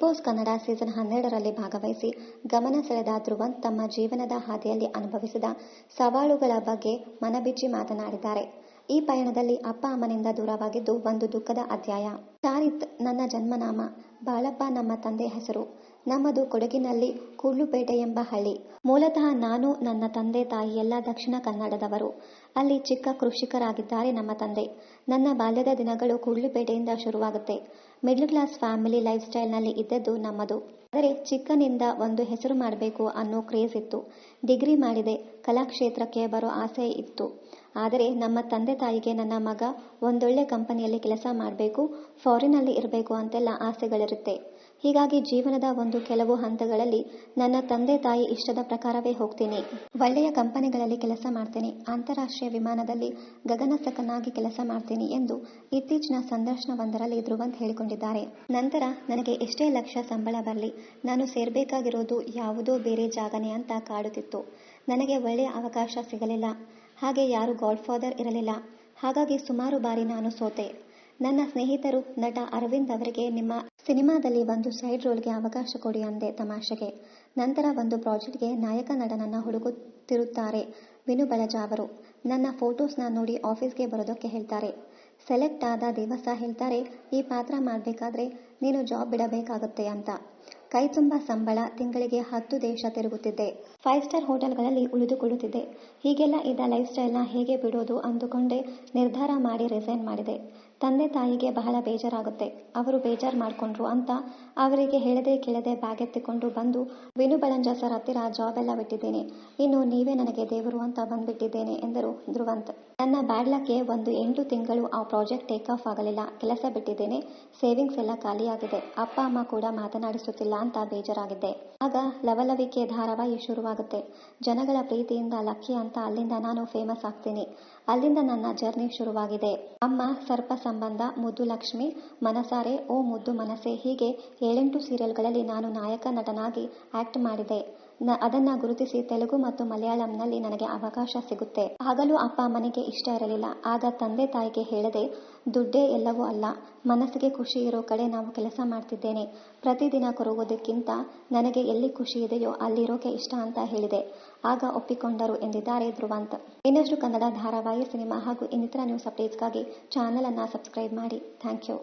Boss Kannada season 12ರಲ್ಲಿ ಭಾಗವಹಿಸಿ ಗಮನ ಸೆಳೆದ ಧ್ರುವಂತ್ ತಮ್ಮ ಜೀವನದ ಹಾದಿಯಲ್ಲಿ ಅನುಭವಿಸಿದ ಸವಾಲುಗಳ ಬಗ್ಗೆ ಮನಬಿಚ್ಚಿ ಮಾತನಾಡಿದ್ದಾರೆ. ಈ ಪಯಣದಲ್ಲಿ ಅಪ್ಪ ಅಮ್ಮನಿಂದ ದೂರವಾಗಿದ್ದು ಒಂದು ದುಃಖದ ಅಧ್ಯಾಯ. ಚಾರಿತ್ ನನ್ನ ಜನ್ಮನಾಮ, ಬಾಳಪ್ಪ ನಮ್ಮ ತಂದೆ ಹೆಸರು. ನಮ್ಮದು ಕೊಡಗಿನಲ್ಲಿ ಕೂಡ್ಲುಪೇಟೆ ಎಂಬ ಹಳ್ಳಿ. ಮೂಲತಃ ನಾನು, ನನ್ನ ತಂದೆ ತಾಯಿ ಎಲ್ಲ ದಕ್ಷಿಣ ಕನ್ನಡದವರು. ಅಲ್ಲಿ ಚಿಕ್ಕ ಕೃಷಿಕರಾಗಿದ್ದಾರೆ ನಮ್ಮ ತಂದೆ. ನನ್ನ ಬಾಲ್ಯದ ದಿನಗಳು ಕೂಡ್ಲುಪೇಟೆಯಿಂದ ಶುರುವಾಗುತ್ತೆ. ಮಿಡ್ಲ್ ಕ್ಲಾಸ್ ಫ್ಯಾಮಿಲಿ ಲೈಫ್ ಸ್ಟೈಲ್ನಲ್ಲಿ ಇದ್ದದ್ದು ನಮ್ಮದು. ಆದರೆ ಚಿಕ್ಕನಿಂದ ಒಂದು ಹೆಸರು ಮಾಡಬೇಕು ಅನ್ನೋ ಕ್ರೇಜ್ ಇತ್ತು. ಡಿಗ್ರಿ ಮಾಡಿದೆ, ಕಲಾಕ್ಷೇತ್ರಕ್ಕೆ ಬರೋ ಆಸೆ ಇತ್ತು. ಆದರೆ ನಮ್ಮ ತಂದೆ ತಾಯಿಗೆ ನನ್ನ ಮಗ ಒಂದೊಳ್ಳೆ ಕಂಪನಿಯಲ್ಲಿ ಕೆಲಸ ಮಾಡಬೇಕು, ಫಾರಿನಲ್ಲಿ ಇರಬೇಕು ಅಂತೆಲ್ಲ ಆಸೆಗಳಿರುತ್ತೆ. ಹೀಗಾಗಿ ಜೀವನದ ಒಂದು ಕೆಲವು ಹಂತಗಳಲ್ಲಿ ನನ್ನ ತಂದೆ ತಾಯಿ ಇಷ್ಟದ ಪ್ರಕಾರವೇ ಹೋಗ್ತೀನಿ. ಒಳ್ಳೆಯ ಕಂಪನಿಗಳಲ್ಲಿ ಕೆಲಸ ಮಾಡ್ತೀನಿ, ಅಂತಾರಾಷ್ಟ್ರೀಯ ವಿಮಾನದಲ್ಲಿ ಗಗನಸಕನಾಗಿ ಕೆಲಸ ಮಾಡ್ತೀನಿ ಎಂದು ಇತ್ತೀಚಿನ ಸಂದರ್ಶನವೊಂದರಲ್ಲಿ ಧ್ರುವಂತ್ ಹೇಳಿಕೊಂಡಿದ್ದಾರೆ. ನಂತರ ನನಗೆ ಎಷ್ಟೇ ಲಕ್ಷ ಸಂಬಳ ಬರಲಿ, ನಾನು ಸೇರಬೇಕಾಗಿರೋದು ಯಾವುದೋ ಬೇರೆ ಜಾಗನೇ ಅಂತ ಕಾಡುತ್ತಿತ್ತು. ನನಗೆ ಒಳ್ಳೆಯ ಅವಕಾಶ ಸಿಗಲಿಲ್ಲ. ಹಾಗೆ ಯಾರು ಗಾಡ್ಫಾದರ್ ಇರಲಿಲ್ಲ. ಹಾಗಾಗಿ ಸುಮಾರು ಬಾರಿ ನಾನು ಸೋತೆ. ನನ್ನ ಸ್ನೇಹಿತರು ನಟ ಅರವಿಂದ್ ಅವರಿಗೆ ನಿಮ್ಮ ಸಿನಿಮಾದಲ್ಲಿ ಒಂದು ಸೈಡ್ ರೋಲ್ಗೆ ಅವಕಾಶ ಕೊಡಿ ಅಂದೆ ತಮಾಷೆಗೆ. ನಂತರ ಒಂದು ಪ್ರಾಜೆಕ್ಟ್ಗೆ ನಾಯಕ ನಟನನ್ನ ಹುಡುಕುತ್ತಿರುತ್ತಾರೆ ವಿನು ಬಳಜಾ ಅವರು. ನನ್ನ ಫೋಟೋಸ್ನ ನೋಡಿ ಆಫೀಸ್ಗೆ ಬರೋದಕ್ಕೆ ಹೇಳ್ತಾರೆ. ಸೆಲೆಕ್ಟ್ ಆದ ದಿವಸ ಹೇಳ್ತಾರೆ, ಈ ಪಾತ್ರ ಮಾಡಬೇಕಾದ್ರೆ ನೀನು ಜಾಬ್ ಬಿಡಬೇಕಾಗುತ್ತೆ ಅಂತ. ಕೈ ತುಂಬ ಸಂಬಳ, ತಿಂಗಳಿಗೆ 10 ದೇಶ ತಿರುಗುತ್ತಿದ್ದೆ. 5 ಸ್ಟಾರ್ ಹೋಟೆಲ್ಗಳಲ್ಲಿ ಉಳಿದುಕೊಳ್ಳುತ್ತಿದ್ದೆ. ಹೀಗೆಲ್ಲ ಇದ್ದ ಲೈಫ್ ಸ್ಟೈಲ್ನ ಹೇಗೆ ಬಿಡೋದು ಅಂದುಕೊಂಡೇ ನಿರ್ಧಾರ ಮಾಡಿ ರಿಸೈನ್ ಮಾಡಿದೆ. ತಂದೆ ತಾಯಿಗೆ ಬಹಳ ಬೇಜಾರಾಗುತ್ತೆ. ಅವರು ಬೇಜಾರು ಮಾಡಿಕೊಂಡ್ರು ಅಂತ ಅವರಿಗೆ ಹೇಳದೆ ಕೇಳದೆ ಬ್ಯಾಗ್ ಎತ್ತಿಕೊಂಡು ಬಂದು ವಿನು ಬಳಂಜ ಸರ್ ಹತ್ತಿರ ಜಾಬ್ ಎಲ್ಲ ಬಿಟ್ಟಿದ್ದೇನೆ, ಇನ್ನು ನೀವೇ ನನಗೆ ದೇವರು ಅಂತ ಬಂದ್ಬಿಟ್ಟಿದ್ದೇನೆ ಎಂದರು ಧ್ರುವಂತ್. ನನ್ನ ಬ್ಯಾಡ್ ಲಕ್ಗೆ ಒಂದು 8 ತಿಂಗಳು ಆ ಪ್ರಾಜೆಕ್ಟ್ ಟೇಕ್ ಆಫ್ ಆಗಲಿಲ್ಲ. ಕೆಲಸ ಬಿಟ್ಟಿದ್ದೇನೆ, ಸೇವಿಂಗ್ಸ್ ಎಲ್ಲ ಖಾಲಿಯಾಗಿದೆ. ಅಪ್ಪ ಅಮ್ಮ ಕೂಡ ಮಾತನಾಡಿಸುತ್ತಿಲ್ಲ ಅಂತ ಬೇಜಾರಾಗಿದ್ದೆ. ಆಗ ಲವಲವಿಕೆ ಧಾರಾವಾಹಿ ಶುರುವಾಗುತ್ತೆ. ಜನಗಳ ಪ್ರೀತಿಯಿಂದ ಲಕ್ಕಿ ಅಂತ ಅಲ್ಲಿಂದ ನಾನು ಫೇಮಸ್ ಆಗ್ತೀನಿ. ಅಲ್ಲಿಂದ ನನ್ನ ಜರ್ನಿ ಶುರುವಾಗಿದೆ. ಅಮ್ಮ, ಸರ್ಪ ಸಂಬಂಧ, ಮುದ್ದು ಲಕ್ಷ್ಮಿ, ಮನಸಾರೆ, ಓ ಮುದ್ದು ಮನಸೆ ಹೀಗೆ 7-8 ಸೀರಿಯಲ್ಗಳಲ್ಲಿ ನಾನು ನಾಯಕ ನಟನಾಗಿ ಆಕ್ಟ್ ಮಾಡಿದೆ. ಅದನ್ನ ಗುರುತಿಸಿ ತೆಲುಗು ಮತ್ತು ಮಲಯಾಳಂನಲ್ಲಿ ನನಗೆ ಅವಕಾಶ ಸಿಗುತ್ತೆ. ಆಗಲೂ ಅಪ್ಪ ಅಮ್ಮನಿಗೆ ಇಷ್ಟ ಇರಲಿಲ್ಲ. ಆಗ ತಂದೆ ತಾಯಿಗೆ ಹೇಳದೆ, ದುಡ್ಡೇ ಎಲ್ಲವೂ ಅಲ್ಲ, ಮನಸ್ಸಿಗೆ ಖುಷಿ ಇರೋ ಕಡೆ ನಾವು ಕೆಲಸ ಮಾಡ್ತಿದ್ದೇನೆ. ಪ್ರತಿದಿನ ಕೊರಗೋದಕ್ಕಿಂತ ನನಗೆ ಎಲ್ಲಿ ಖುಷಿ ಇದೆಯೋ ಅಲ್ಲಿರೋಕೆ ಇಷ್ಟ ಅಂತ ಹೇಳಿದೆ. ಆಗ ಒಪ್ಪಿಕೊಂಡರು ಎಂದಿದ್ದಾರೆ ಧ್ರುವಂತ್. ಇನ್ನಷ್ಟು ಕನ್ನಡ ಧಾರಾವಾಹಿ, ಸಿನಿಮಾ ಹಾಗೂ ಇನ್ನಿತರ ನ್ಯೂಸ್ ಅಪ್ಡೇಟ್ಸ್ಗಾಗಿ ಚಾನಲ್ ಅನ್ನ ಸಬ್ಸ್ಕ್ರೈಬ್ ಮಾಡಿ. Thank you.